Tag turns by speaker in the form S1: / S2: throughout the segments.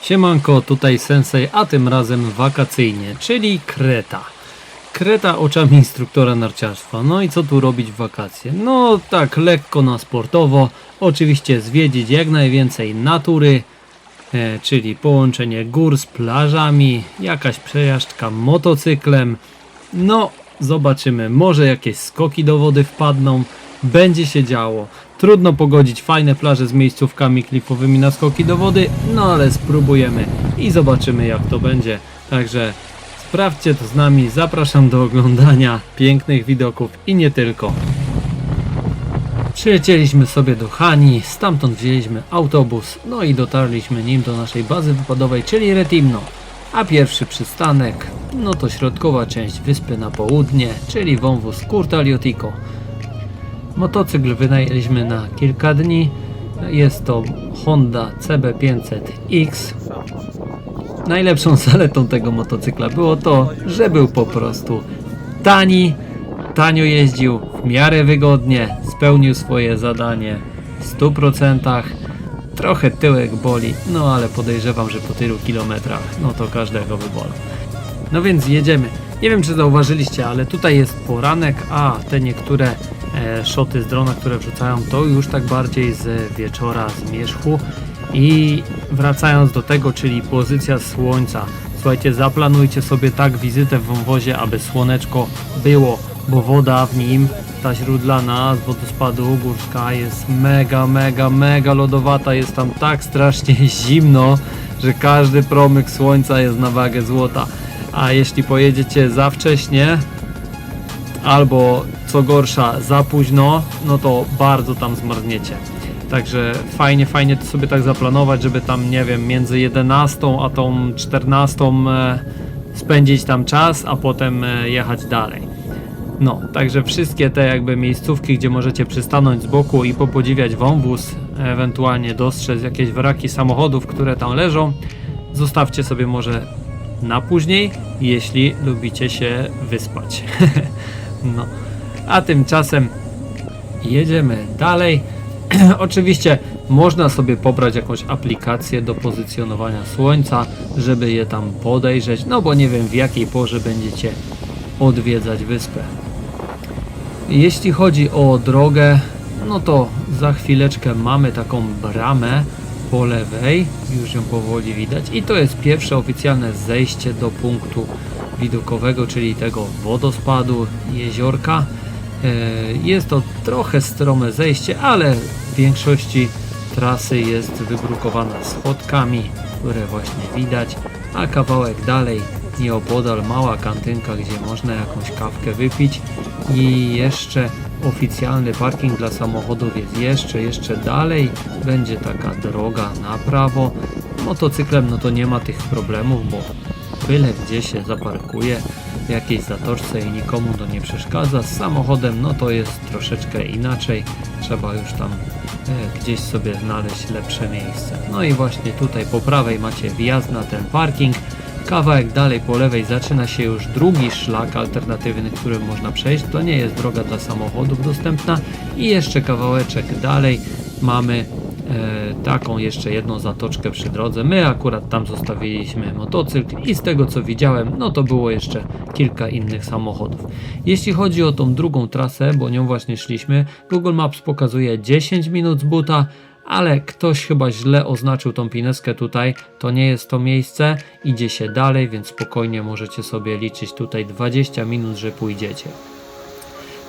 S1: Siemanko, tutaj Sensei, a tym razem wakacyjnie, czyli Kreta. Kreta oczami instruktora narciarstwa. No i co tu robić w wakacje? No tak lekko na sportowo, oczywiście zwiedzić jak najwięcej natury, czyli połączenie gór z plażami, jakaś przejażdżka motocyklem. No zobaczymy, może jakieś skoki do wody wpadną, będzie się działo. Trudno pogodzić fajne plaże z miejscówkami klifowymi na skoki do wody, no ale spróbujemy i zobaczymy jak to będzie. Także sprawdźcie to z nami, zapraszam do oglądania pięknych widoków i nie tylko. Przylecieliśmy sobie do Hani, stamtąd wzięliśmy autobus, no i dotarliśmy nim do naszej bazy wypadowej, czyli Retimno. A pierwszy przystanek, no to środkowa część wyspy na południe, czyli wąwóz Kurtaliotico. Motocykl wynajęliśmy na kilka dni. Jest to Honda CB500X. Najlepszą zaletą tego motocykla było to, że był po prostu tani, tanio jeździł, w miarę wygodnie, spełnił swoje zadanie w 100%. Trochę tyłek boli, no ale podejrzewam, że po tylu kilometrach, no to każdego wybola. No więc jedziemy. Nie wiem czy zauważyliście, ale tutaj jest poranek, a te niektóre szoty z drona, które wrzucają, to już tak bardziej z wieczora, z zmierzchu. I wracając do tego, czyli pozycja słońca. Słuchajcie, zaplanujcie sobie tak wizytę w wąwozie, aby słoneczko było, bo woda w nim, ta źródlana z wodospadu górska, jest mega lodowata. Jest tam tak strasznie zimno, że każdy promyk słońca jest na wagę złota. A jeśli pojedziecie za wcześnie albo co gorsza za późno, no to bardzo tam zmarzniecie. Także fajnie to sobie tak zaplanować, żeby tam, nie wiem, między 11 a tą 14 spędzić tam czas, a potem jechać dalej. No, także wszystkie te jakby miejscówki, gdzie możecie przystanąć z boku i popodziwiać wąwóz, ewentualnie dostrzec jakieś wraki samochodów, które tam leżą, zostawcie sobie może na później, jeśli lubicie się wyspać. No, a tymczasem jedziemy dalej. Oczywiście można sobie pobrać jakąś aplikację do pozycjonowania słońca, żeby je tam podejrzeć, no bo nie wiem w jakiej porze będziecie odwiedzać wyspę. Jeśli chodzi o drogę, no to za chwileczkę mamy taką bramę po lewej, już ją powoli widać i to jest pierwsze oficjalne zejście do punktu widokowego, czyli tego wodospadu, jeziorka. Jest to trochę strome zejście, ale w większości trasy jest wybrukowana schodkami, które właśnie widać, a kawałek dalej nieopodal mała kantynka, gdzie można jakąś kawkę wypić i jeszcze oficjalny parking dla samochodów jest jeszcze dalej, będzie taka droga na prawo. Motocyklem no to nie ma tych problemów, bo byle gdzie się zaparkuje w jakiejś zatoczce i nikomu to nie przeszkadza. Z samochodem no to jest troszeczkę inaczej, trzeba już tam gdzieś sobie znaleźć lepsze miejsce. No i właśnie tutaj po prawej macie wjazd na ten parking. Kawałek dalej po lewej zaczyna się już drugi szlak alternatywny, którym można przejść. To nie jest droga dla samochodów dostępna i jeszcze kawałeczek dalej mamy taką jeszcze jedną zatoczkę przy drodze. My akurat tam zostawiliśmy motocykl i z tego co widziałem, no to było jeszcze kilka innych samochodów. Jeśli chodzi o tą drugą trasę, bo nią właśnie szliśmy, Google Maps pokazuje 10 minut z buta, ale ktoś chyba źle oznaczył tą pineskę tutaj, to nie jest to miejsce, idzie się dalej, więc spokojnie możecie sobie liczyć tutaj 20 minut, że pójdziecie.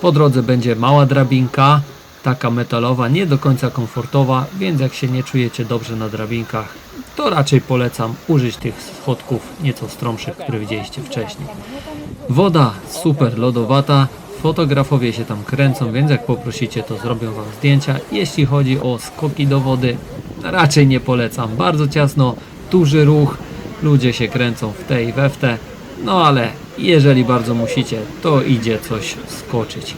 S1: Po drodze będzie mała drabinka, taka metalowa, nie do końca komfortowa, więc jak się nie czujecie dobrze na drabinkach, to raczej polecam użyć tych schodków nieco stromszych, które widzieliście wcześniej. Woda super lodowata, fotografowie się tam kręcą, więc jak poprosicie, to zrobią wam zdjęcia. Jeśli chodzi o skoki do wody, raczej nie polecam, bardzo ciasno, duży ruch, ludzie się kręcą w te i we w te, no ale jeżeli bardzo musicie, to idzie coś skoczyć.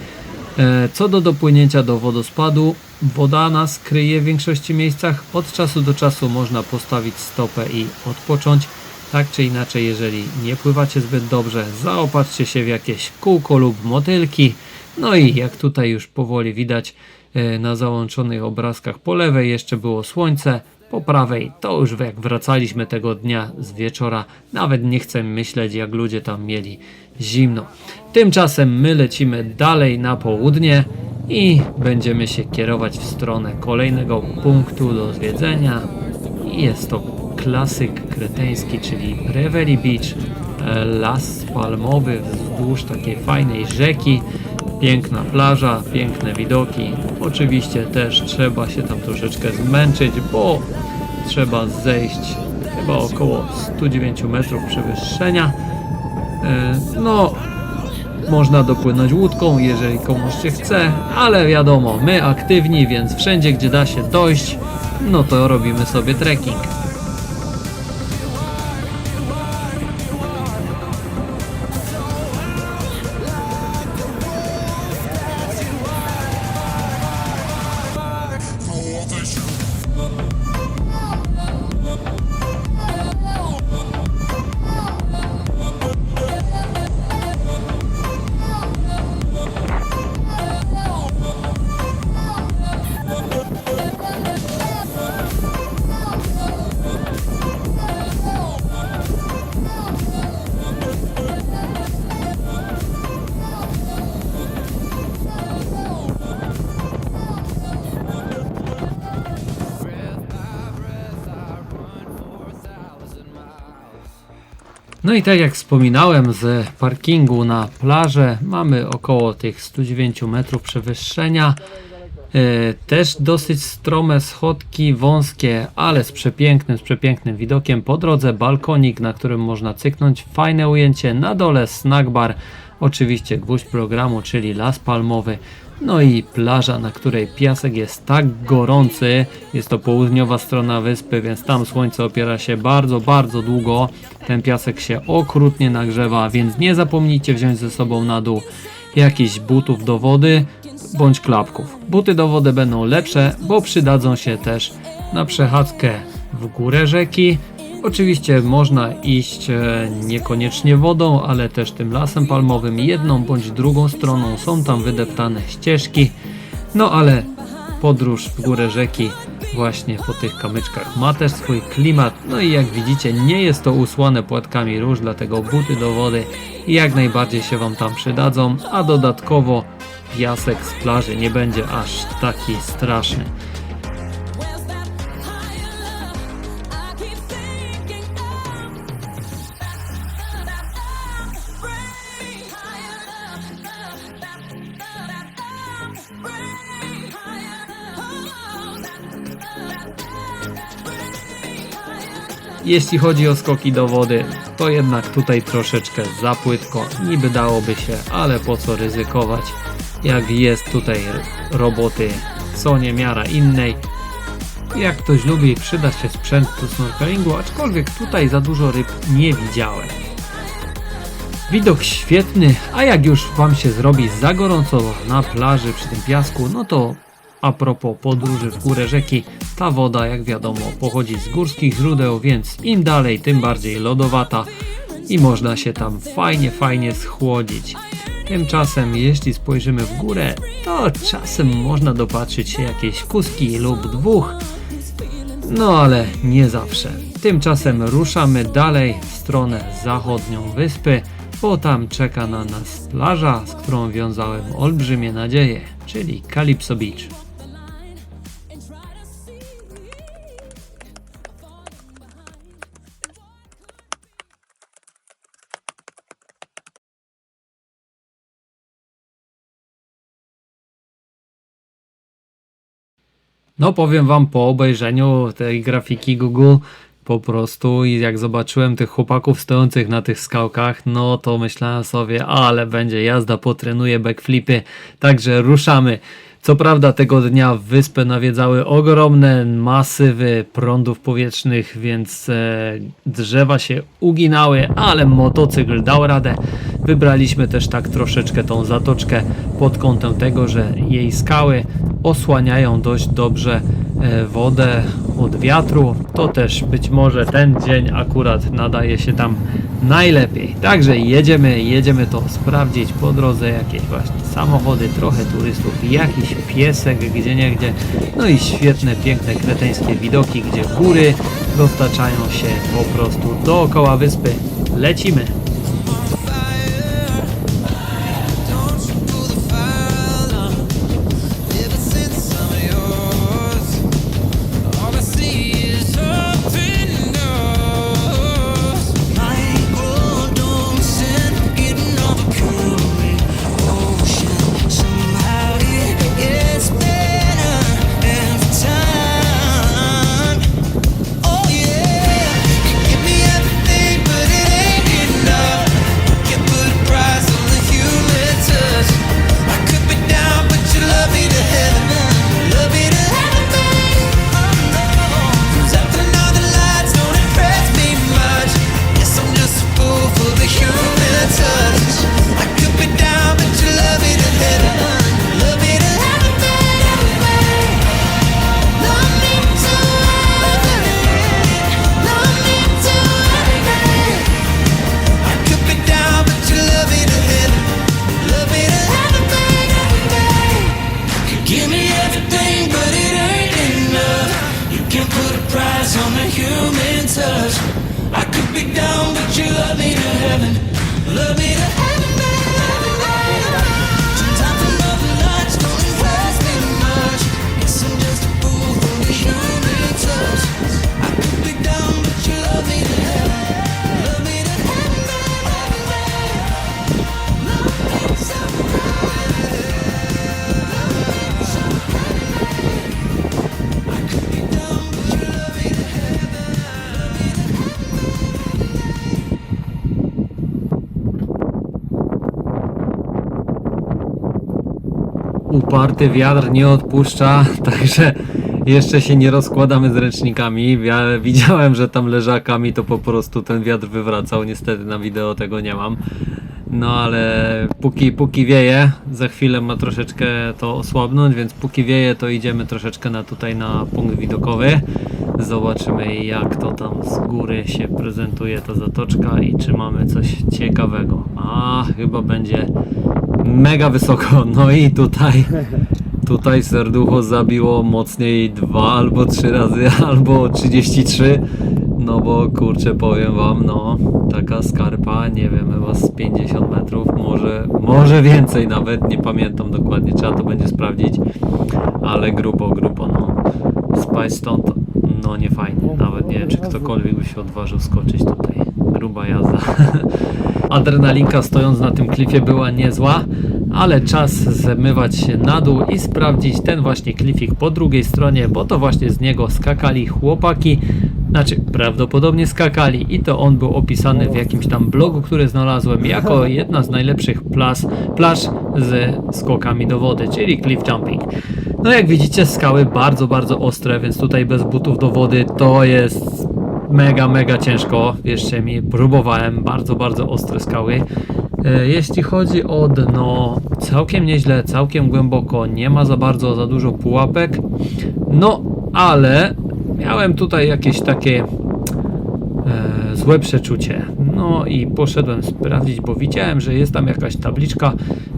S1: Co do dopłynięcia do wodospadu, woda nas kryje w większości miejscach. Od czasu do czasu można postawić stopę i odpocząć. Tak czy inaczej, jeżeli nie pływacie zbyt dobrze, zaopatrzcie się w jakieś kółko lub motylki. No i jak tutaj już powoli widać na załączonych obrazkach po lewej jeszcze było słońce, Po prawej to już jak wracaliśmy tego dnia z wieczora, nawet nie chcę myśleć jak ludzie tam mieli zimno. Tymczasem my lecimy dalej na południe i będziemy się kierować w stronę kolejnego punktu do zwiedzenia. I jest to klasyk kreteński, czyli Reverie Beach, las palmowy wzdłuż takiej fajnej rzeki. Piękna plaża, piękne widoki. Oczywiście też trzeba się tam troszeczkę zmęczyć, bo trzeba zejść chyba około 109 metrów przewyższenia. No, można dopłynąć łódką, jeżeli komuś się chce, ale wiadomo, my aktywni, więc wszędzie gdzie da się dojść, no to robimy sobie trekking. No i tak jak wspominałem, z parkingu na plażę mamy około tych 109 metrów przewyższenia. Też dosyć strome schodki, wąskie, ale z przepięknym widokiem. Po drodze balkonik, na którym można cyknąć fajne ujęcie. Na dole snack bar, oczywiście gwóźdź programu, czyli las palmowy. No i plaża, na której piasek jest tak gorący. Jest to południowa strona wyspy, więc tam słońce opiera się bardzo długo. Ten piasek się okrutnie nagrzewa, więc nie zapomnijcie wziąć ze sobą na dół jakichś butów do wody bądź klapków. Buty do wody będą lepsze, bo przydadzą się też na przechadzkę w górę rzeki. Oczywiście można iść niekoniecznie wodą, ale też tym lasem palmowym, jedną bądź drugą stroną. Są tam wydeptane ścieżki, no ale podróż w górę rzeki właśnie po tych kamyczkach ma też swój klimat. No i jak widzicie, nie jest to usłane płatkami róż, dlatego buty do wody jak najbardziej się Wam tam przydadzą, a dodatkowo piasek z plaży nie będzie aż taki straszny. Jeśli chodzi o skoki do wody, to jednak tutaj troszeczkę za płytko, niby dałoby się, ale po co ryzykować, jak jest tutaj roboty co niemiara innej. Jak ktoś lubi, przyda się sprzęt do snorkelingu, aczkolwiek tutaj za dużo ryb nie widziałem. Widok świetny, a jak już Wam się zrobi za gorąco na plaży przy tym piasku, no to a propos podróży w górę rzeki, ta woda jak wiadomo pochodzi z górskich źródeł, więc im dalej tym bardziej lodowata i można się tam fajnie schłodzić. Tymczasem jeśli spojrzymy w górę, to czasem można dopatrzyć się jakiejś kuski lub dwóch, no ale nie zawsze. Tymczasem ruszamy dalej w stronę zachodnią wyspy, bo tam czeka na nas plaża, z którą wiązałem olbrzymie nadzieje, czyli Calypso Beach. No powiem Wam, po obejrzeniu tej grafiki Google po prostu i jak zobaczyłem tych chłopaków stojących na tych skałkach, no to myślałem sobie, ale będzie jazda, potrenuję backflipy, także ruszamy. Co prawda tego dnia wyspę nawiedzały ogromne masywy prądów powietrznych, więc drzewa się uginały, ale motocykl dał radę. Wybraliśmy też tak troszeczkę tą zatoczkę pod kątem tego, że jej skały osłaniają dość dobrze wodę od wiatru. To też być może ten dzień akurat nadaje się tam najlepiej. Także jedziemy to sprawdzić. Po drodze jakieś właśnie samochody, trochę turystów, jakiś piesek gdzieniegdzie, no i świetne, piękne, kreteńskie widoki, gdzie góry roztaczają się po prostu dookoła wyspy. Lecimy! Uparty wiatr nie odpuszcza, także jeszcze się nie rozkładamy z ręcznikami. Ja widziałem, że tam leżakami to po prostu ten wiatr wywracał. Niestety na wideo tego nie mam. No ale póki wieje, za chwilę ma troszeczkę to osłabnąć, więc póki wieje, to idziemy troszeczkę tutaj na punkt widokowy. Zobaczymy, jak to tam z góry się prezentuje ta zatoczka i czy mamy coś ciekawego. A chyba będzie mega wysoko. No i tutaj serducho zabiło mocniej 2 albo 3 razy, albo 33. No bo kurczę, powiem wam, no taka skarpa, nie wiem, chyba z 50 metrów, może więcej nawet, nie pamiętam dokładnie, trzeba to będzie sprawdzić, ale grubo, no spać stąd, no nie fajnie, nawet nie wiem, czy ktokolwiek by się odważył skoczyć tutaj, gruba jazda. Adrenalinka stojąc na tym klifie była niezła, ale czas zmywać się na dół i sprawdzić ten właśnie klifik po drugiej stronie, bo to właśnie z niego skakali chłopaki, znaczy prawdopodobnie skakali i to on był opisany w jakimś tam blogu, który znalazłem jako jedna z najlepszych plaż ze skokami do wody, czyli cliff jumping. No jak widzicie, skały bardzo, bardzo ostre, więc tutaj bez butów do wody to jest mega ciężko. Wierzcie mi, próbowałem, bardzo, bardzo ostre skały. Jeśli chodzi o dno, całkiem nieźle, całkiem głęboko, nie ma za dużo pułapek, no ale miałem tutaj jakieś takie złe przeczucie. No i poszedłem sprawdzić, bo widziałem, że jest tam jakaś tabliczka,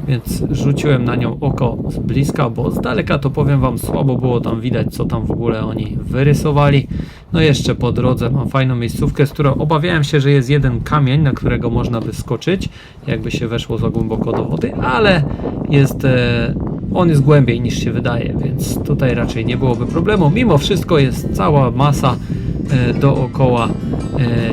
S1: więc rzuciłem na nią oko z bliska, bo z daleka to powiem wam, słabo było tam widać, co tam w ogóle oni wyrysowali. No jeszcze po drodze mam fajną miejscówkę, z którą obawiałem się, że jest jeden kamień, na którego można by skoczyć, jakby się weszło za głęboko do wody, ale on jest głębiej niż się wydaje, więc tutaj raczej nie byłoby problemu. Mimo wszystko jest cała masa dookoła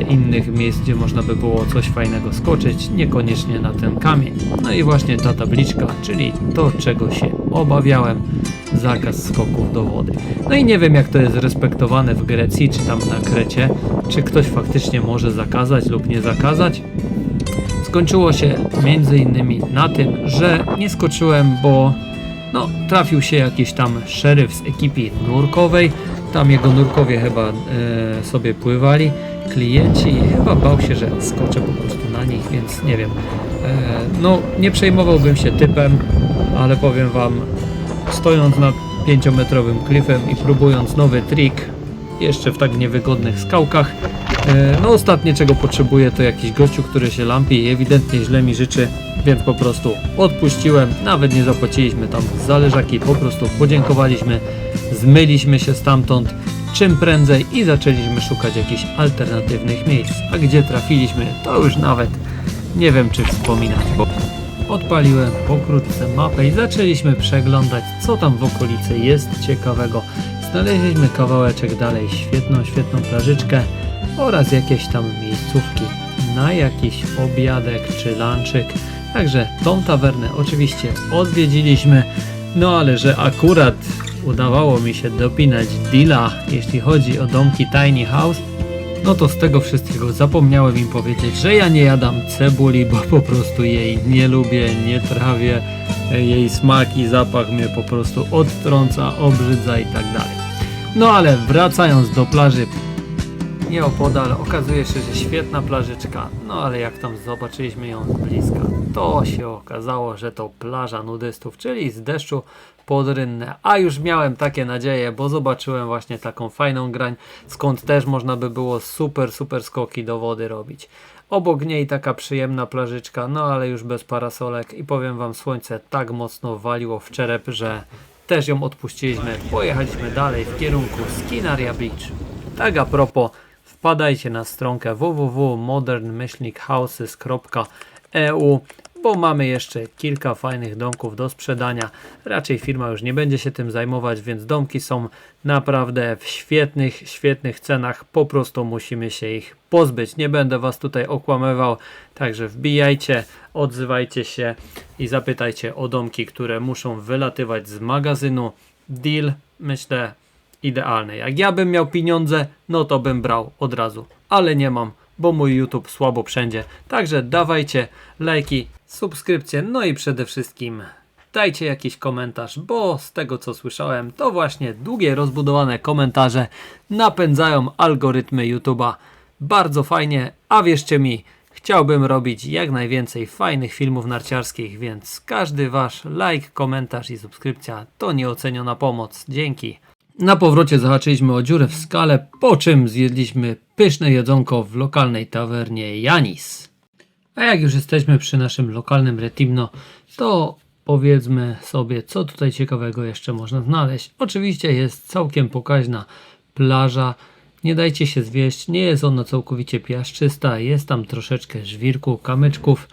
S1: innych miejsc, gdzie można by było coś fajnego skoczyć, niekoniecznie na ten kamień. No i właśnie ta tabliczka, czyli to, czego się obawiałem, zakaz skoków do wody. No i nie wiem, jak to jest respektowane w Grecji, czy tam na Krecie, czy ktoś faktycznie może zakazać lub nie zakazać. Skończyło się między innymi na tym, że nie skoczyłem, bo no, trafił się jakiś tam szeryf z ekipy nurkowej, tam jego nurkowie chyba sobie pływali, klienci, i chyba bał się, że skoczę po prostu na nich, więc nie wiem, no nie przejmowałbym się typem, ale powiem wam, stojąc nad 5-metrowym klifem i próbując nowy trik, jeszcze w tak niewygodnych skałkach, No ostatnie czego potrzebuję to jakiś gościu, który się lampi i ewidentnie źle mi życzy, więc po prostu odpuściłem, nawet nie zapłaciliśmy tam zależaki, po prostu podziękowaliśmy, zmyliśmy się stamtąd czym prędzej i zaczęliśmy szukać jakichś alternatywnych miejsc, a gdzie trafiliśmy to już nawet nie wiem czy wspominać, bo odpaliłem pokrótce mapę i zaczęliśmy przeglądać co tam w okolicy jest ciekawego. Znaleźliśmy kawałeczek dalej świetną plażyczkę oraz jakieś tam miejscówki na jakiś obiadek czy lunchik. Także tą tawernę oczywiście odwiedziliśmy, no ale że akurat udawało mi się dopinać deala, jeśli chodzi o domki Tiny House, no to z tego wszystkiego zapomniałem im powiedzieć, że ja nie jadam cebuli, bo po prostu jej nie lubię, nie trawię, jej smak i zapach mnie po prostu odtrąca, obrzydza i tak dalej. No ale wracając do plaży, nieopodal okazuje się, że świetna plażyczka, no ale jak tam zobaczyliśmy ją z bliska, to się okazało, że to plaża nudystów, czyli z deszczu pod rynnę, a już miałem takie nadzieje, bo zobaczyłem właśnie taką fajną grań, skąd też można by było super skoki do wody robić. Obok niej taka przyjemna plażyczka, no ale już bez parasolek i powiem wam, słońce tak mocno waliło w czerep, że też ją odpuściliśmy, pojechaliśmy dalej w kierunku Skinaria Beach. Tak a propos, wpadajcie na stronkę www.modern-houses.eu, bo mamy jeszcze kilka fajnych domków do sprzedania. Raczej firma już nie będzie się tym zajmować, więc domki są naprawdę w świetnych cenach. Po prostu musimy się ich pozbyć. Nie będę was tutaj okłamywał, także wbijajcie, odzywajcie się i zapytajcie o domki, które muszą wylatywać z magazynu. Deal, myślę, idealny. Jak ja bym miał pieniądze, no to bym brał od razu, ale nie mam, bo mój YouTube słabo wszędzie. Także dawajcie lajki, subskrypcje, no i przede wszystkim dajcie jakiś komentarz, bo z tego co słyszałem, to właśnie długie, rozbudowane komentarze napędzają algorytmy YouTube'a bardzo fajnie, a wierzcie mi, chciałbym robić jak najwięcej fajnych filmów narciarskich, więc każdy wasz like, komentarz i subskrypcja to nieoceniona pomoc. Dzięki. Na powrocie zahaczyliśmy o dziurę w skale, po czym zjedliśmy pyszne jedzonko w lokalnej tawernie Janis. A jak już jesteśmy przy naszym lokalnym Retimno, to powiedzmy sobie, co tutaj ciekawego jeszcze można znaleźć. Oczywiście jest całkiem pokaźna plaża, nie dajcie się zwieść, nie jest ona całkowicie piaszczysta, jest tam troszeczkę żwirku, kamyczków.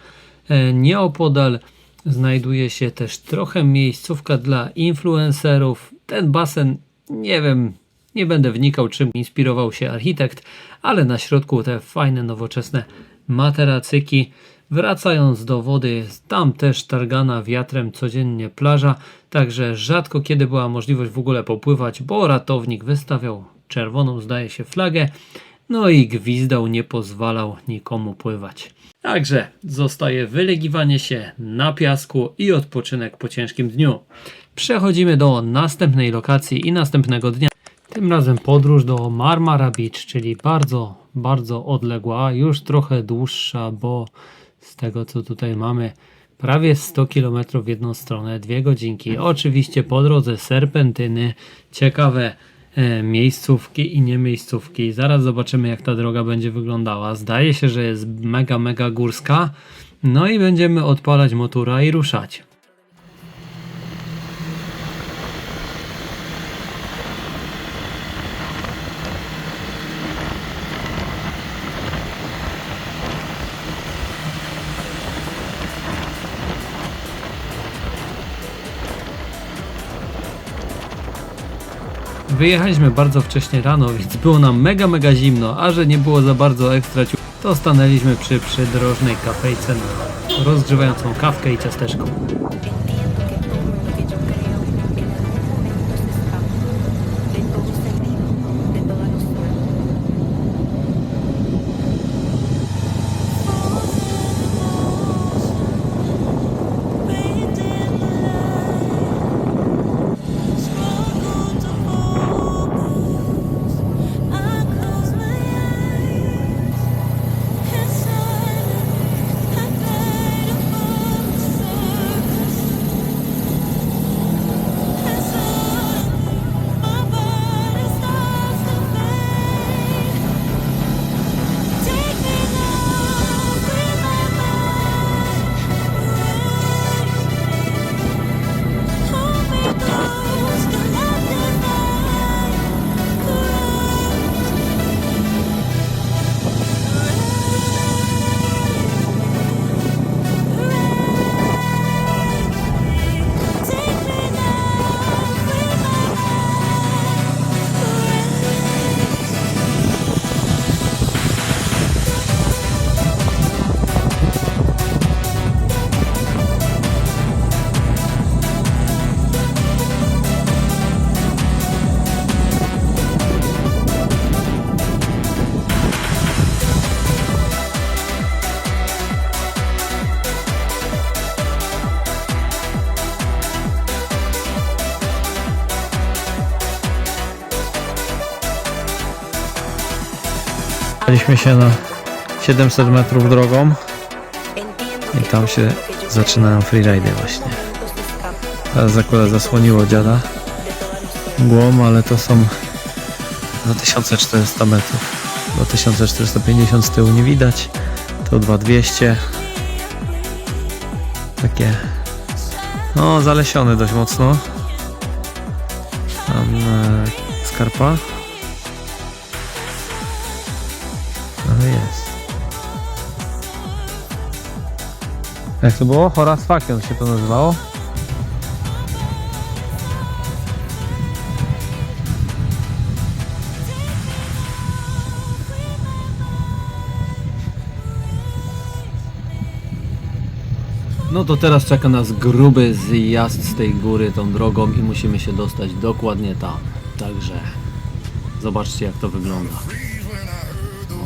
S1: Nieopodal znajduje się też trochę miejscówka dla influencerów. Ten basen, nie wiem, nie będę wnikał czym inspirował się architekt, ale na środku te fajne, nowoczesne materacyki. Wracając do wody, jest tam też targana wiatrem codziennie plaża, także rzadko kiedy była możliwość w ogóle popływać, bo ratownik wystawiał czerwoną, zdaje się, flagę, no i gwizdał, nie pozwalał nikomu pływać. Także zostaje wylegiwanie się na piasku i odpoczynek po ciężkim dniu. Przechodzimy do następnej lokacji i następnego dnia. Tym razem podróż do Marmara Beach, czyli bardzo odległa, już trochę dłuższa, bo z tego co tutaj mamy prawie 100 km w jedną stronę, 2 godzinki. Oczywiście po drodze serpentyny, ciekawe miejscówki i nie miejscówki. Zaraz zobaczymy jak ta droga będzie wyglądała. Zdaje się, że jest mega górska. No i będziemy odpalać motora i ruszać. Wyjechaliśmy bardzo wcześnie rano, więc było nam mega zimno, a że nie było za bardzo ekstra to stanęliśmy przy przydrożnej kafejce na rozgrzewającą kawkę i ciasteczko. Daliśmy się na 700 metrów drogą i tam się zaczynają freeridy właśnie. Teraz akurat zasłoniło dziada mgłą, ale to są 2400 metrów. 2450 z tyłu nie widać, to 2200. Takie no zalesione dość mocno. Tam skarpa. Ale jest. Jak to było? Horace Fakion się to nazywało. No to teraz czeka nas gruby zjazd z tej góry tą drogą i musimy się dostać dokładnie tam. Także zobaczcie jak to wygląda.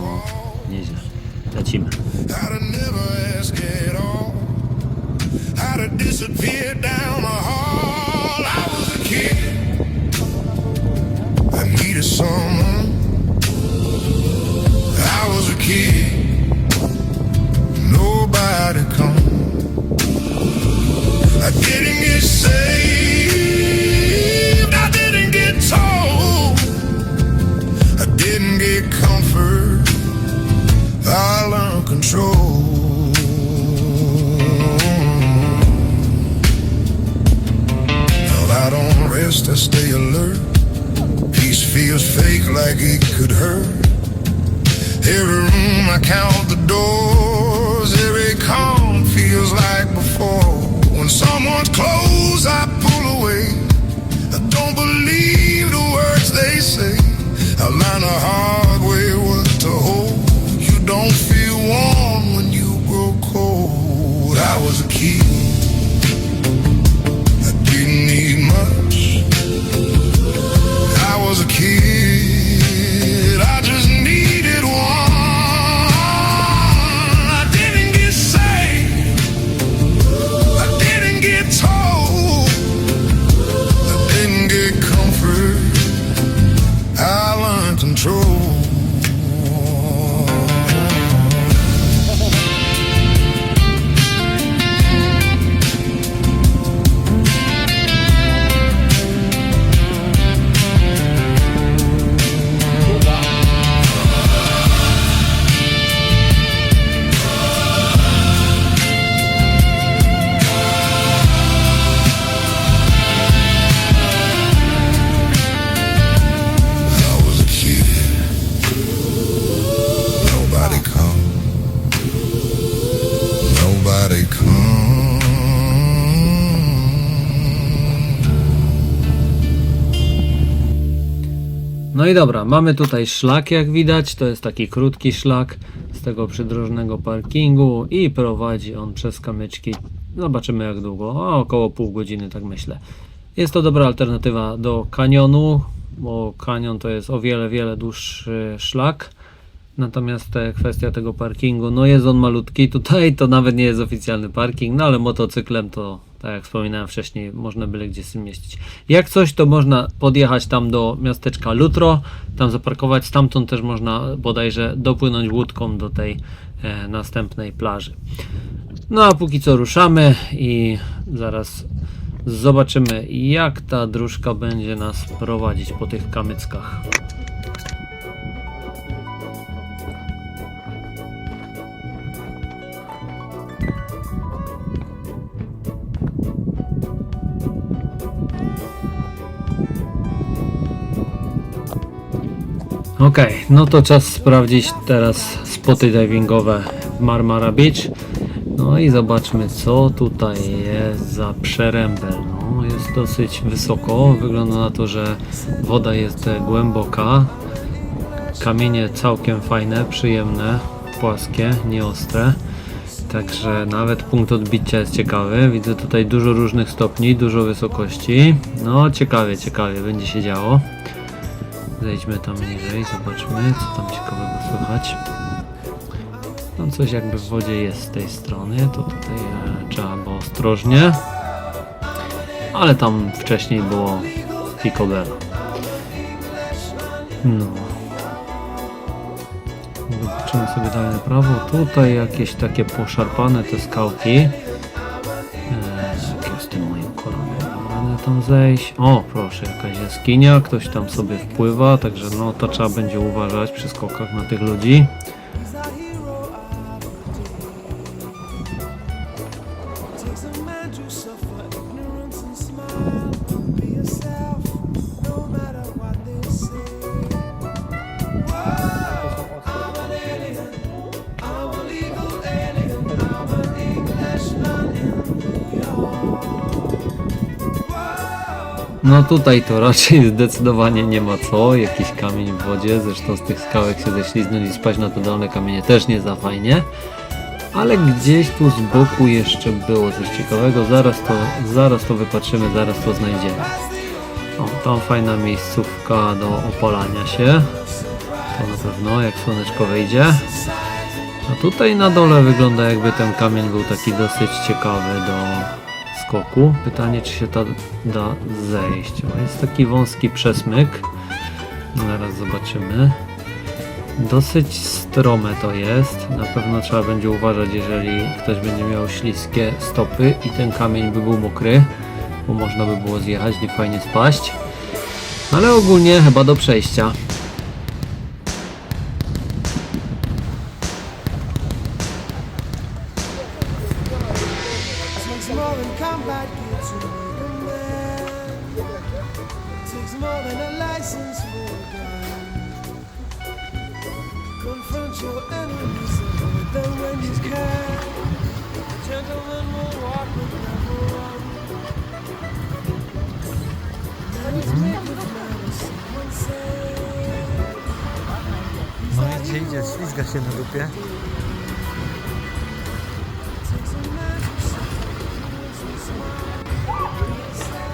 S1: O, nieźle. Lecimy.
S2: I didn't get saved, I didn't get told, I didn't get comfort, I learned control. Well, I don't rest, I stay alert. Peace feels fake like it could hurt. Every room I count the doors, every calm feels like before. When someone's close, I pull away. I don't believe the words they say. I learned the hard way what to hold. You don't feel warm when you grow cold. I was a kid, I didn't need much. I was a kid, I just needed one. I didn't get saved, I didn't get told, I didn't get comfort, I learned control.
S1: No i dobra, mamy tutaj szlak jak widać, to jest taki krótki szlak z tego przydrożnego parkingu i prowadzi on przez kamyczki, zobaczymy jak długo, około pół godziny tak myślę. Jest to dobra alternatywa do kanionu, bo kanion to jest o wiele dłuższy szlak. Natomiast kwestia tego parkingu, no jest on malutki, tutaj to nawet nie jest oficjalny parking, no ale motocyklem to, tak jak wspominałem wcześniej, można byle gdzie się mieścić. Jak coś, to można podjechać tam do miasteczka Lutro, tam zaparkować, stamtąd też można bodajże dopłynąć łódką do tej następnej plaży. No a póki co ruszamy i zaraz zobaczymy jak ta dróżka będzie nas prowadzić po tych kamyckach. Ok, no to czas sprawdzić teraz spoty divingowe w Marmara Beach. No i zobaczmy co tutaj jest za przerębel. No, jest dosyć wysoko, wygląda na to, że woda jest głęboka. Kamienie całkiem fajne, przyjemne, płaskie, nieostre. Także nawet punkt odbicia jest ciekawy. Widzę tutaj dużo różnych stopni, dużo wysokości. No ciekawie będzie się działo. Zejdźmy tam niżej, zobaczmy co tam ciekawego słychać. No coś jakby w wodzie jest z tej strony, to tutaj trzeba było ostrożnie. Ale tam wcześniej było picobello. No. Zobaczymy sobie dalej na prawo. Tutaj jakieś takie poszarpane te skałki. Jak jest z tym moim kolanem? Będę tam zejść. O, proszę, jakaś jaskinia. Ktoś tam sobie wpływa, także no to trzeba będzie uważać przy skokach na tych ludzi. No tutaj to raczej zdecydowanie nie ma co, jakiś kamień w wodzie, zresztą z tych skałek się ześliznąć i spaść na te dolne kamienie też nie za fajnie. Ale gdzieś tu z boku jeszcze było coś ciekawego, zaraz to wypatrzymy, zaraz to znajdziemy. O, tam fajna miejscówka do opalania się, to na pewno jak słoneczko wejdzie. A tutaj na dole wygląda jakby ten kamień był taki dosyć ciekawy do skoku. Pytanie, czy się da zejść. O, jest taki wąski przesmyk. Zaraz zobaczymy. Dosyć strome to jest. Na pewno trzeba będzie uważać, jeżeli ktoś będzie miał śliskie stopy i ten kamień by był mokry, bo można by było zjechać i fajnie spaść. Ale ogólnie chyba do przejścia.
S3: Confront your enemies and avoid them when you can. Gentlemen will walk but never run. Marriage made with manners, someone said.
S4: No idzie, ślizga się na dupie.
S3: Takes a man to suffer and smile.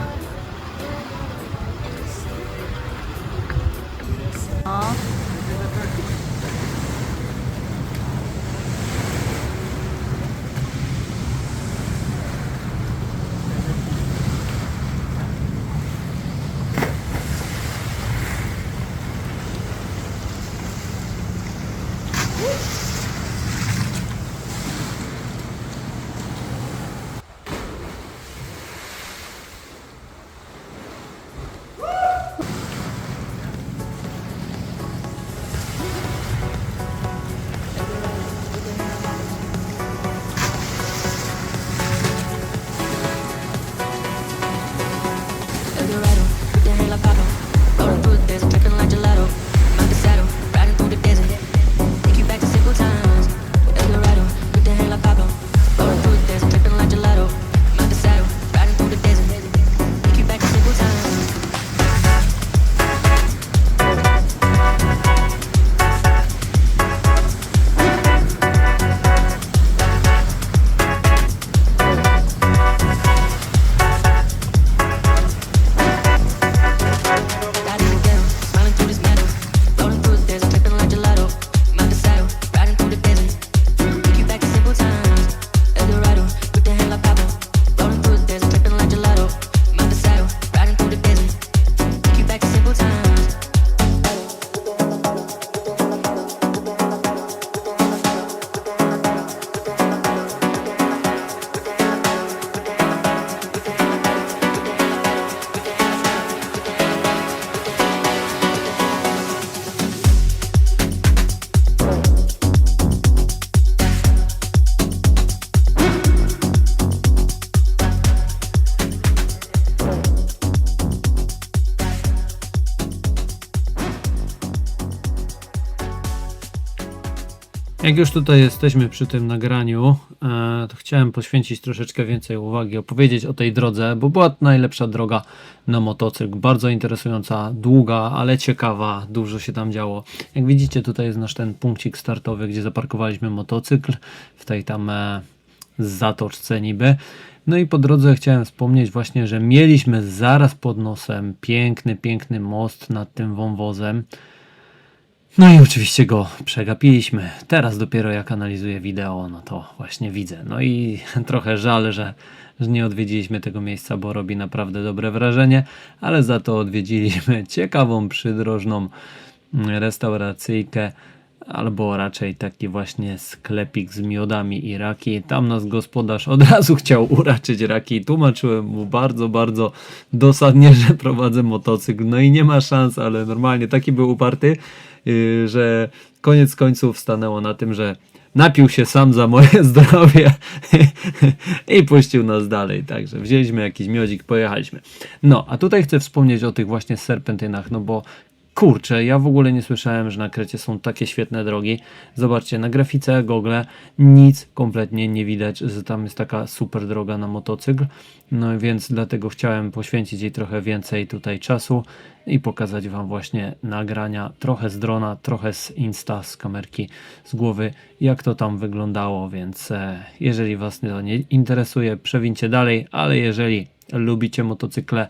S5: Eldorado, with the hair like Pablo. Rolling through the desert, dripping like gelato. Mount the saddle, riding through the desert. Take you back to simple times. Eldorado, with the hair like Pablo. Rolling through the desert, dripping like gelato. Mount the saddle, riding through the desert. Take you back to simple times. Riding together, smiling through this meadow. Rolling through the desert, dripping like gelato. Mount the saddle, riding through the desert. Take you back to simple times. Eldorado, with the hair like Pablo. Rolling through the desert, dripping like gelato. Mount the saddle, riding through the desert. Take you back to simple times.
S1: Jak już tutaj jesteśmy przy tym nagraniu, to chciałem poświęcić troszeczkę więcej uwagi, opowiedzieć o tej drodze, bo była to najlepsza droga na motocykl. Bardzo interesująca, długa, ale ciekawa, dużo się tam działo. Jak widzicie, tutaj jest nasz ten punkcik startowy, gdzie zaparkowaliśmy motocykl w tej tam zatoczce niby. No i po drodze chciałem wspomnieć właśnie, że mieliśmy zaraz pod nosem piękny most nad tym wąwozem. No i oczywiście go przegapiliśmy. Teraz dopiero jak analizuję wideo, no to właśnie widzę. No i trochę żal, że nie odwiedziliśmy tego miejsca, bo robi naprawdę dobre wrażenie, ale za to odwiedziliśmy ciekawą przydrożną restauracyjkę. albo raczej taki właśnie sklepik z miodami i raki. Tam nas gospodarz od razu chciał uraczyć raki. Tłumaczyłem mu bardzo, bardzo dosadnie, że prowadzę motocykl. No i nie ma szans, ale normalnie taki był uparty, że koniec końców stanęło na tym, że napił się sam za moje zdrowie i puścił nas dalej. Także wzięliśmy jakiś miodzik, pojechaliśmy. No, a tutaj chcę wspomnieć o tych właśnie serpentynach, no bo kurczę, ja w ogóle nie słyszałem, że na Krecie są takie świetne drogi. Zobaczcie, na grafice Google nic kompletnie nie widać, że tam jest taka super droga na motocykl. No więc dlatego chciałem poświęcić jej trochę więcej tutaj czasu i pokazać wam właśnie nagrania trochę z drona, trochę z Insta, z kamerki, z głowy, jak to tam wyglądało. Więc jeżeli was to nie interesuje, przewincie dalej, ale jeżeli lubicie motocykle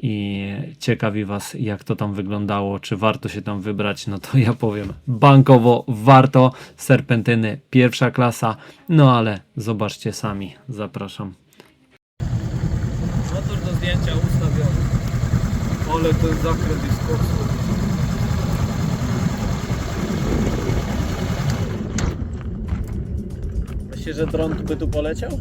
S1: i ciekawi was, jak to tam wyglądało, czy warto się tam wybrać, no to ja powiem bankowo warto. Serpentyny pierwsza klasa, no ale zobaczcie sami, zapraszam. Motor do zdjęcia ustawiony, ale ten zakręt jest koksy. Myślisz, że dron by tu poleciał?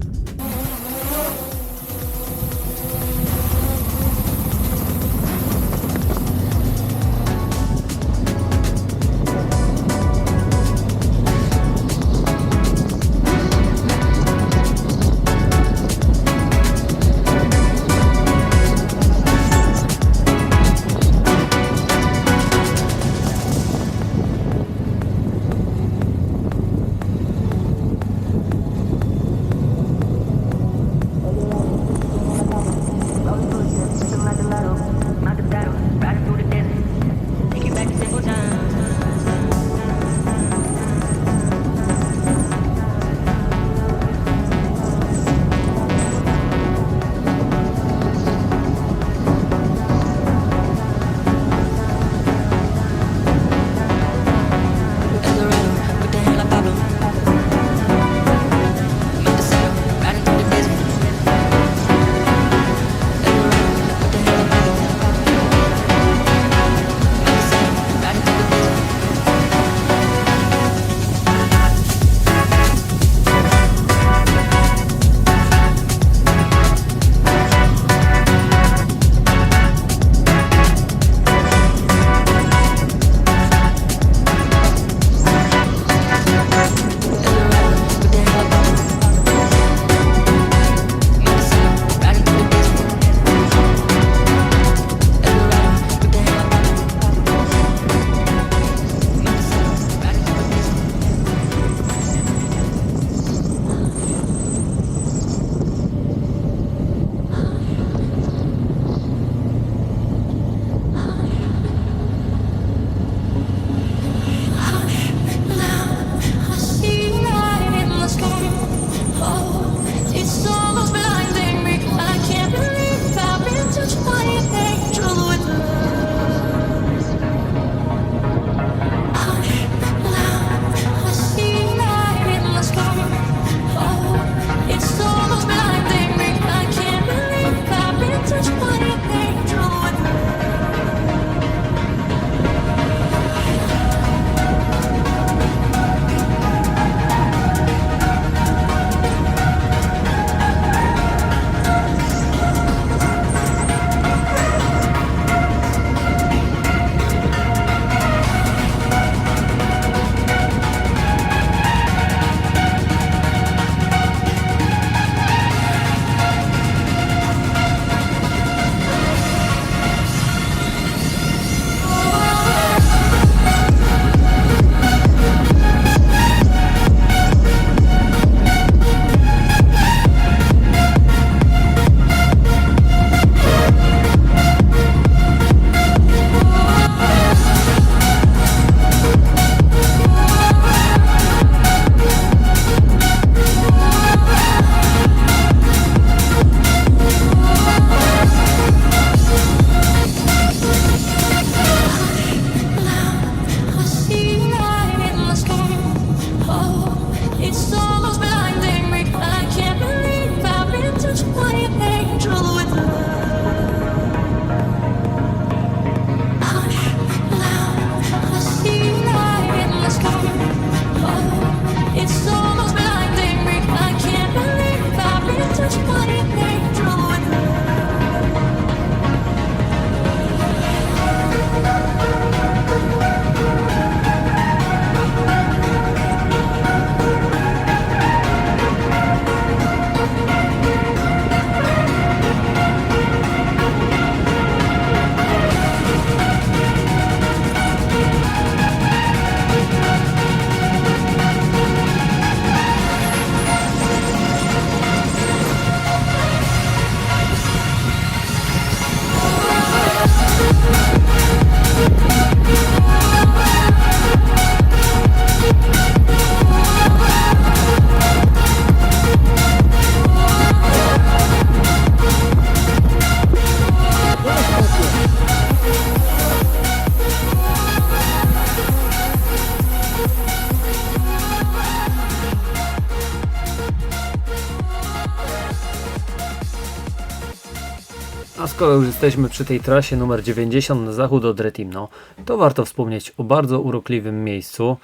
S1: skoro już jesteśmy przy tej trasie numer 90 na zachód od Retimno, to warto wspomnieć o bardzo urokliwym miejscu,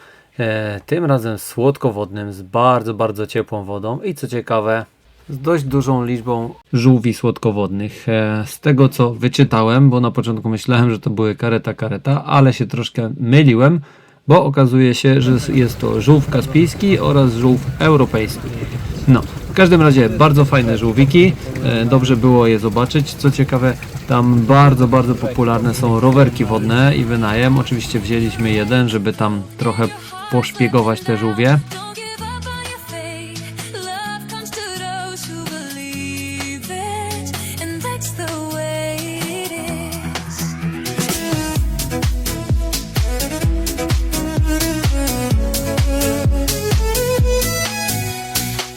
S1: tym razem słodkowodnym, z bardzo, bardzo ciepłą wodą i co ciekawe, z dość dużą liczbą żółwi słodkowodnych. Z tego co wyczytałem, bo na początku myślałem, że to były kareta, ale się troszkę myliłem, bo okazuje się, że jest to żółw kaspijski oraz żółw europejski. No, w każdym razie bardzo fajne żółwiki, dobrze było je zobaczyć. Co ciekawe, tam bardzo, bardzo popularne są rowerki wodne i wynajem. Oczywiście wzięliśmy jeden, żeby tam trochę poszpiegować te żółwie.
S5: Don't give up on your faith. Love comes to those who believe it, and that's the way it is.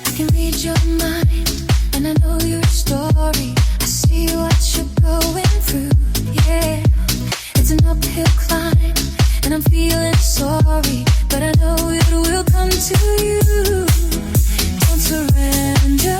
S5: I can read your mind, and I know your story. I see what you're going through. Yeah, it's an uphill climb, and I'm feeling sorry, but I know it will come to you. Don't surrender,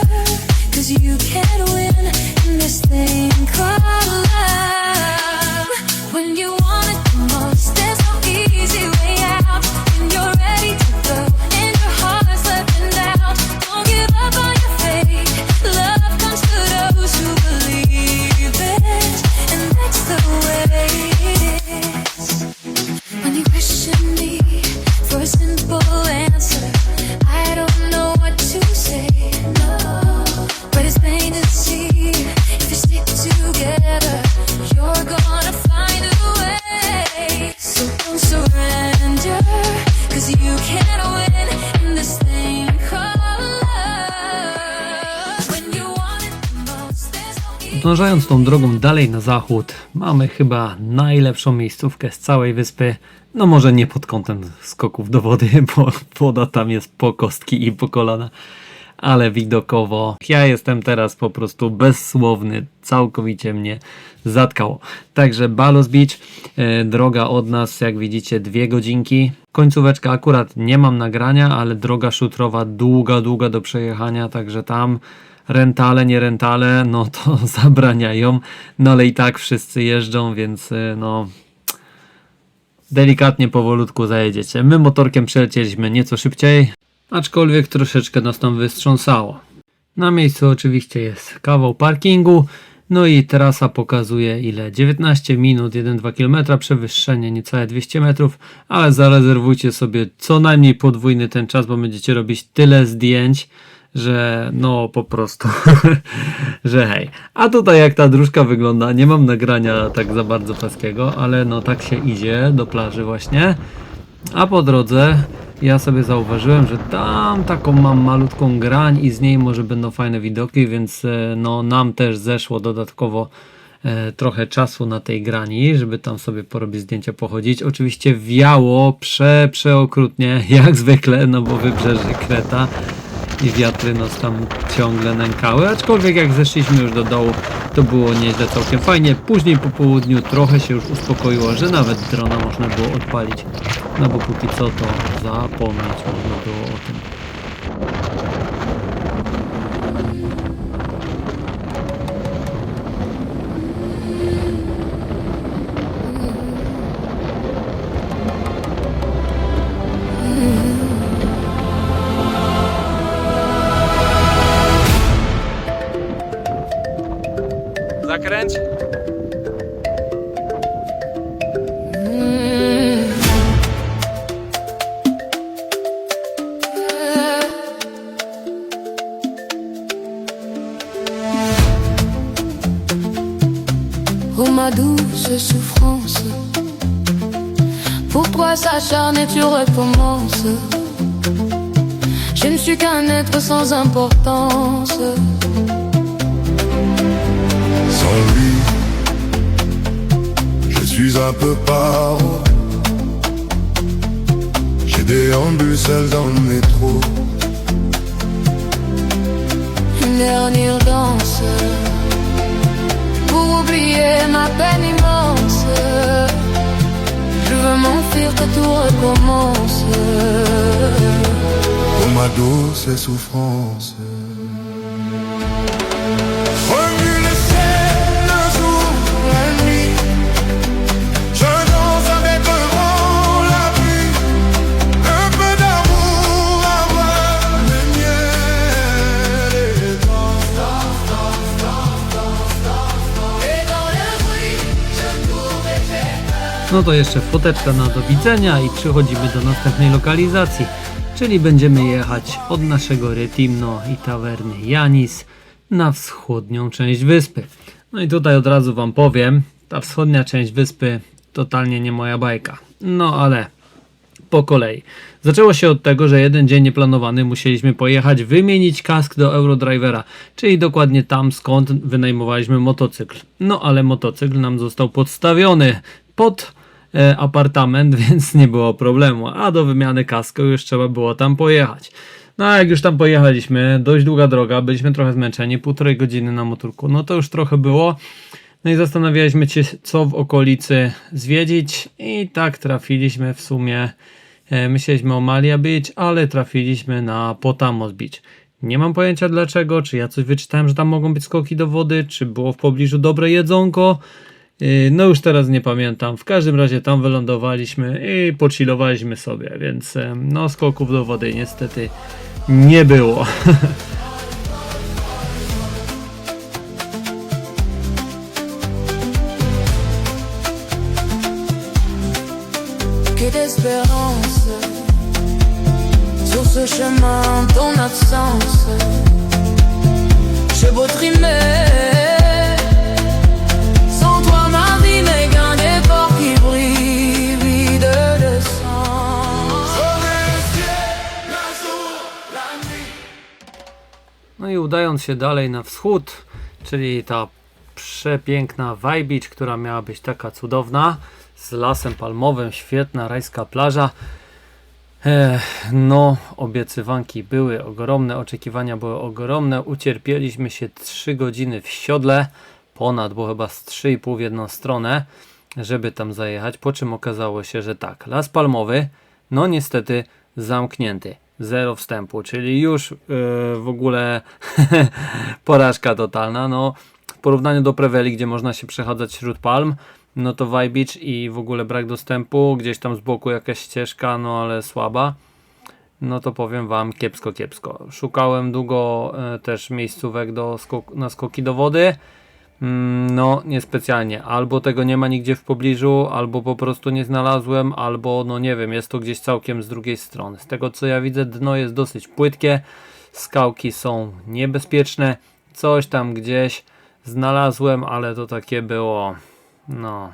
S5: 'cause you can't win in this thing called love. When you want it the most, there's no easy way out. When you're ready to go and your heart's letting down, don't give up on your faith. Love comes to those who believe it, and that's the way it is. When you question me for a simple answer, I don't know what to say, no. But it's plain to see, if you stick together, you're gonna find a way. So don't surrender, 'cause you can't win in this thing called love. When you want it the most, there's no easy.
S1: Podążając tą drogą dalej na zachód, mamy chyba najlepszą miejscówkę z całej wyspy. No może nie pod kątem skoków do wody, bo woda tam jest po kostki i po kolana, ale widokowo ja jestem teraz po prostu bezsłowny, całkowicie mnie zatkało. Także Balos Beach, droga od nas jak widzicie 2 godzinki. Końcóweczka akurat nie mam nagrania, ale droga szutrowa długa do przejechania, także tam rentale, nie rentale, no to zabraniają, no ale i tak wszyscy jeżdżą, więc no delikatnie, powolutku zajedziecie. My motorkiem przelecieliśmy nieco szybciej, aczkolwiek troszeczkę nas tam wystrząsało. Na miejscu oczywiście jest kawał parkingu, no i trasa pokazuje ile? 19 minut, 1-2 km, przewyższenie niecałe 200 metrów, ale zarezerwujcie sobie co najmniej podwójny ten czas, bo będziecie robić tyle zdjęć, że no po prostu, że hej. A tutaj jak ta dróżka wygląda, nie mam nagrania tak za bardzo paskiego, ale no tak się idzie do plaży właśnie. A po drodze ja sobie zauważyłem, że tam taką mam malutką grań i z niej może będą fajne widoki, więc no nam też zeszło dodatkowo trochę czasu na tej grani, żeby tam sobie porobić zdjęcia, pochodzić. Oczywiście wiało przeokrutnie, jak zwykle, no bo wybrzeże Kreta i wiatry nas tam ciągle nękały, aczkolwiek jak zeszliśmy już do dołu, to było nieźle, całkiem fajnie. Później po południu trochę się już uspokoiło, że nawet drona można było odpalić, no bo póki co to zapomnieć można było o tym.
S4: Zakręć.
S5: Oh ma douce souffrance, pour toi s'acharner tu recommences. Je ne suis qu'un être sans importance.
S2: Sans lui, je suis un peu paro. J'ai déambule seul dans le métro.
S5: Une dernière danse pour oublier ma peine immense. Je veux m'enfuir que tout recommence.
S2: Pour ma douce souffrance. Remue le ciel un jour
S1: No to jeszcze foteczka na do widzenia i przechodzimy do następnej lokalizacji, czyli będziemy jechać od naszego Retimno i tawerny Janis na wschodnią część wyspy. No i tutaj od razu wam powiem, ta wschodnia część wyspy totalnie nie moja bajka. No ale po kolei. Zaczęło się od tego, że jeden dzień nieplanowany musieliśmy pojechać wymienić kask do Eurodrivera, czyli dokładnie tam, skąd wynajmowaliśmy motocykl. No ale motocykl nam został podstawiony pod apartament, więc nie było problemu, a do wymiany kasku już trzeba było tam pojechać. No a jak już tam pojechaliśmy, dość długa droga, byliśmy trochę zmęczeni, 1,5 godziny na motorku, no to już trochę było. No i zastanawialiśmy się, co w okolicy zwiedzić i tak trafiliśmy w sumie, myśleliśmy o Malia Beach, ale trafiliśmy na Potamos Beach. Nie mam pojęcia dlaczego, czy ja coś wyczytałem, że tam mogą być skoki do wody, czy było w pobliżu dobre jedzonko. No już teraz nie pamiętam, w każdym razie tam wylądowaliśmy i pochillowaliśmy sobie, więc no skoków do wody niestety nie było.
S5: Que d'espérance sur ce chemin, ton absence. J'ai beau trimer, sans toi ma vie n'est qu'un effort qui brille, vide de sens.
S1: No i udając się dalej na wschód, czyli ta przepiękna Vai Beach, która miała być taka cudowna, z lasem palmowym, świetna rajska plaża. No, obiecywanki były ogromne, oczekiwania były ogromne. Ucierpieliśmy się 3 godziny w siodle, ponad, bo chyba z 3,5 w jedną stronę, żeby tam zajechać. Po czym okazało się, że tak, las palmowy, no niestety zamknięty. 0 wstępu, czyli już w ogóle porażka totalna. No, w porównaniu do Preveli, gdzie można się przechadzać wśród palm, no to Vai Beach i w ogóle brak dostępu, gdzieś tam z boku jakaś ścieżka, no ale słaba, no to powiem wam kiepsko, kiepsko. Szukałem długo też miejscówek na skoki do wody, no niespecjalnie, albo tego nie ma nigdzie w pobliżu, albo po prostu nie znalazłem, albo no nie wiem, jest to gdzieś całkiem z drugiej strony. Z tego co ja widzę, dno jest dosyć płytkie, skałki są niebezpieczne, coś tam gdzieś znalazłem, ale to takie było, no,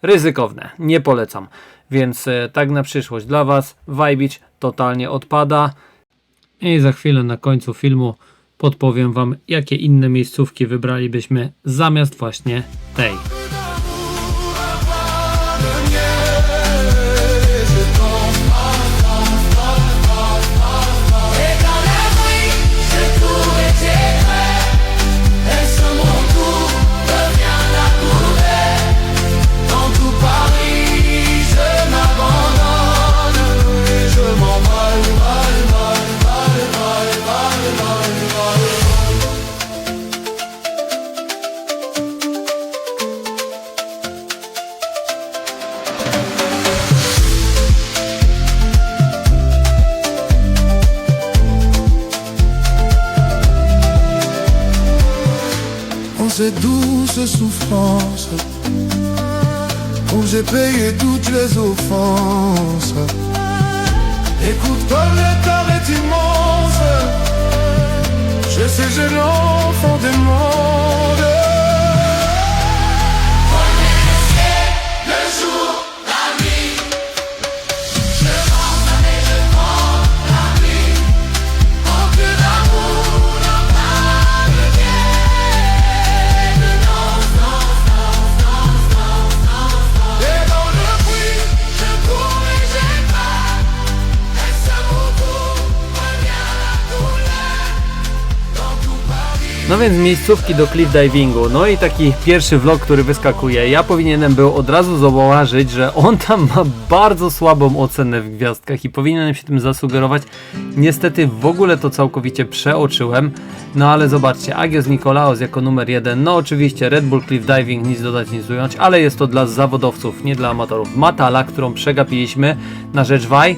S1: ryzykowne, nie polecam, więc tak na przyszłość dla was, Vai Beach totalnie odpada i za chwilę na końcu filmu podpowiem wam, jakie inne miejscówki wybralibyśmy zamiast właśnie tej.
S2: Ces douces souffrances où j'ai payé toutes les offenses. Écoute comme l'état est immense. Je sais j'ai l'enfant des mondes. Le jour, la nuit. Je pense et je prends la nuit. Oh que l'amour n'a pas de
S1: No więc miejscówki do cliff divingu, no i taki pierwszy vlog, który wyskakuje, ja powinienem był od razu zauważyć, że on tam ma bardzo słabą ocenę w gwiazdkach i powinienem się tym zasugerować. Niestety w ogóle to całkowicie przeoczyłem, no ale zobaczcie, Agios Nikolaos jako numer 1, no oczywiście Red Bull Cliff Diving, nic dodać, nic ująć, ale jest to dla zawodowców, nie dla amatorów. Matala, którą przegapiliśmy na rzecz Vai,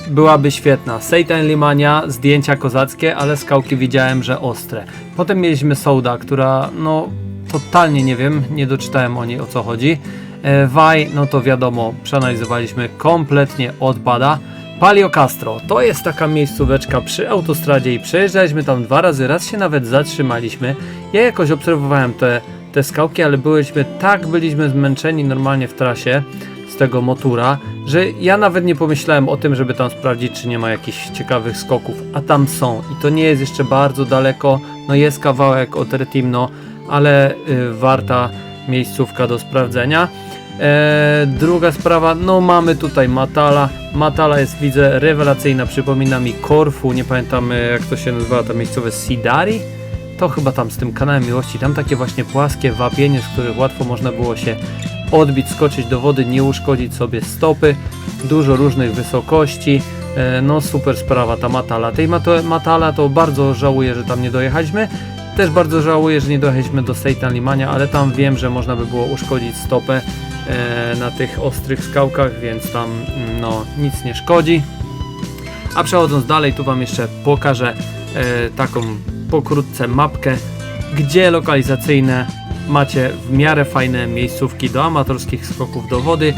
S1: byłaby świetna. Seitan Limania, zdjęcia kozackie, ale skałki widziałem, że ostre. Potem mieliśmy Souda, która no totalnie nie wiem, nie doczytałem o niej o co chodzi. Waj, no to wiadomo, przeanalizowaliśmy, kompletnie odpada. Palio Castro, to jest taka miejscóweczka przy autostradzie i przejeżdżaliśmy tam 2 razy, raz się nawet zatrzymaliśmy. Ja jakoś obserwowałem te skałki, ale byliśmy zmęczeni normalnie w trasie z tego motura, że ja nawet nie pomyślałem o tym, żeby tam sprawdzić, czy nie ma jakichś ciekawych skoków, a tam są i to nie jest jeszcze bardzo daleko, no jest kawałek od Retimno, ale warta miejscówka do sprawdzenia. Druga sprawa, no mamy tutaj Matala. Matala jest, widzę, rewelacyjna, przypomina mi Korfu, nie pamiętam jak to się nazywa, ta miejscowe Sidari? To chyba tam z tym kanałem miłości, tam takie właśnie płaskie wapienie, z których łatwo można było się odbić, skoczyć do wody, nie uszkodzić sobie stopy, dużo różnych wysokości, no super sprawa ta Matala. Tej Matala to bardzo żałuję, że tam nie dojechaliśmy. Też bardzo żałuję, że nie dojechaliśmy do Seytan Limania, ale tam wiem, że można by było uszkodzić stopę na tych ostrych skałkach, więc tam no nic nie szkodzi. A przechodząc dalej, tu wam jeszcze pokażę taką pokrótce mapkę, gdzie lokalizacyjne macie w miarę fajne miejscówki do amatorskich skoków do wody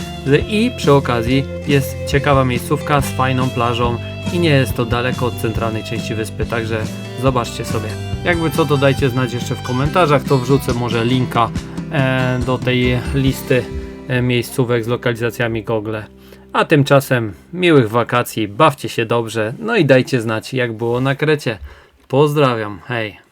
S1: i przy okazji jest ciekawa miejscówka z fajną plażą i nie jest to daleko od centralnej części wyspy, także zobaczcie sobie. Jakby co, to dajcie znać jeszcze w komentarzach, to wrzucę może linka do tej listy miejscówek z lokalizacjami Google. A tymczasem miłych wakacji, bawcie się dobrze, no i dajcie znać jak było na Krecie. Pozdrawiam, hej!